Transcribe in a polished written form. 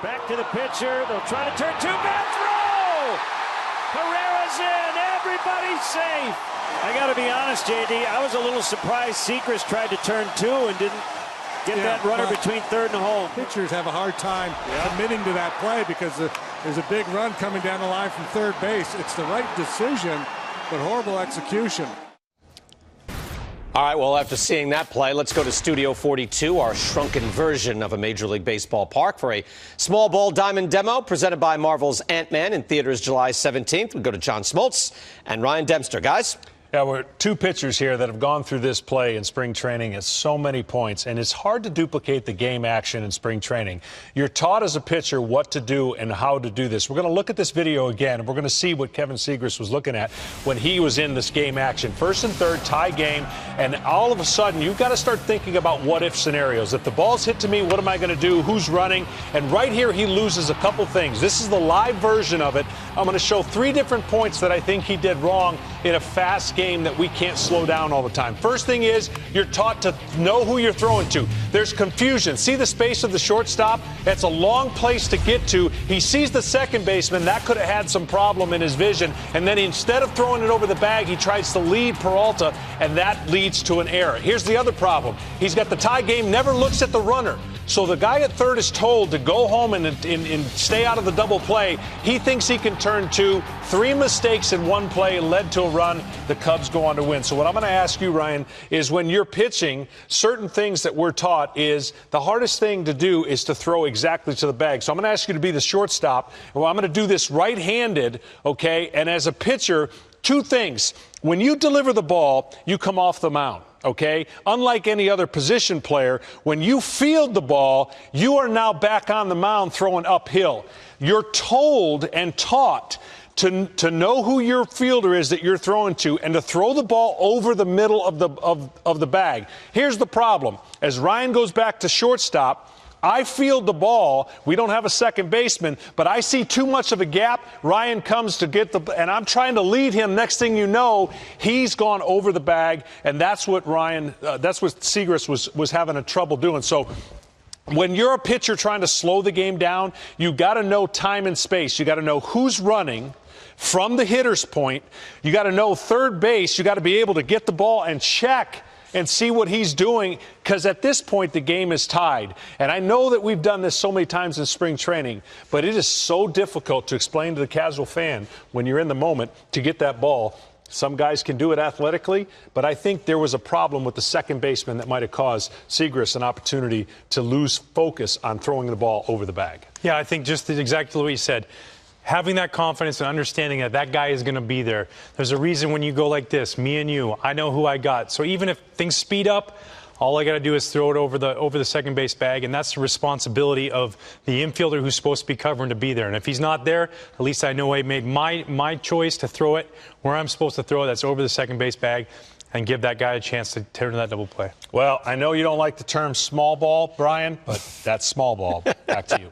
Back to the pitcher. They'll try to turn two. Bad throw! Herrera's in. Everybody's safe. I got to be honest, JD. I was a little surprised Seacrest tried to turn two and didn't get that runner between third and home. Pitchers have a hard time committing to that play because there's a big run coming down the line from third base. It's the right decision, but horrible execution. All right, well, after seeing that play, let's go to Studio 42, our shrunken version of a Major League Baseball park, for a small ball diamond demo presented by Marvel's Ant-Man in theaters July 17th. We go to John Smoltz and Ryan Dempster. Guys? Yeah, we're two pitchers here that have gone through this play in spring training at so many points, and it's hard to duplicate the game action in spring training. You're taught as a pitcher what to do and how to do this. We're going to look at this video again, and we're going to see what Kevin Seacrest was looking at when he was in this game action. First and third, tie game, and all of a sudden, you've got to start thinking about what-if scenarios. If the ball's hit to me, what am I going to do? Who's running? And right here, he loses a couple things. This is the live version of it. I'm going to show 3 different points that I think he did wrong in a fast game that we can't slow down all the time. First thing is, you're taught to know who you're throwing to. There's confusion. See the space of the shortstop? It's a long place to get to. He sees the second baseman. That could have had some problem in his vision. And then instead of throwing it over the bag, he tries to lead Peralta, and that leads to an error. Here's the other problem. He's got the tie game, never looks at the runner. So the guy at third is told to go home and stay out of the double play. He thinks he can turn 2. 3 mistakes in one play led to a run. The Cubs go on to win. So what I'm going to ask you, Ryan, is when you're pitching, certain things that we're taught is the hardest thing to do is to throw exactly to the bag. So I'm going to ask you to be the shortstop. Well, I'm going to do this right-handed, okay? And as a pitcher, 2 things. When you deliver the ball, you come off the mound. Okay? Unlike any other position player, when you field the ball, you are now back on the mound throwing uphill. You're told and taught to know who your fielder is that you're throwing to and to throw the ball over the middle of the bag. Here's the problem. As Ryan goes back to shortstop, I field the ball. We don't have a second baseman, but I see too much of a gap. Ryan comes to get and I'm trying to lead him. Next thing you know, he's gone over the bag, and that's what Seacrest was having a trouble doing. So when you're a pitcher trying to slow the game down, you got to know time and space. You got to know who's running from the hitter's point. You got to know third base. You got to be able to get the ball and check and see what he's doing, because at this point the game is tied. And I know that we've done this so many times in spring training, but it is so difficult to explain to the casual fan when you're in the moment to get that ball. Some guys can do it athletically, but I think there was a problem with the second baseman that might have caused Seacrest an opportunity to lose focus on throwing the ball over the bag. Yeah, I think just exactly what you said. Having that confidence and understanding that that guy is going to be there. There's a reason when you go like this, me and you, I know who I got. So even if things speed up, all I got to do is throw it over the second base bag, and that's the responsibility of the infielder who's supposed to be covering to be there. And if he's not there, at least I know I made my choice to throw it where I'm supposed to throw it. That's over the second base bag, and give that guy a chance to turn that double play. Well, I know you don't like the term small ball, Brian, but that's small ball. Back to you.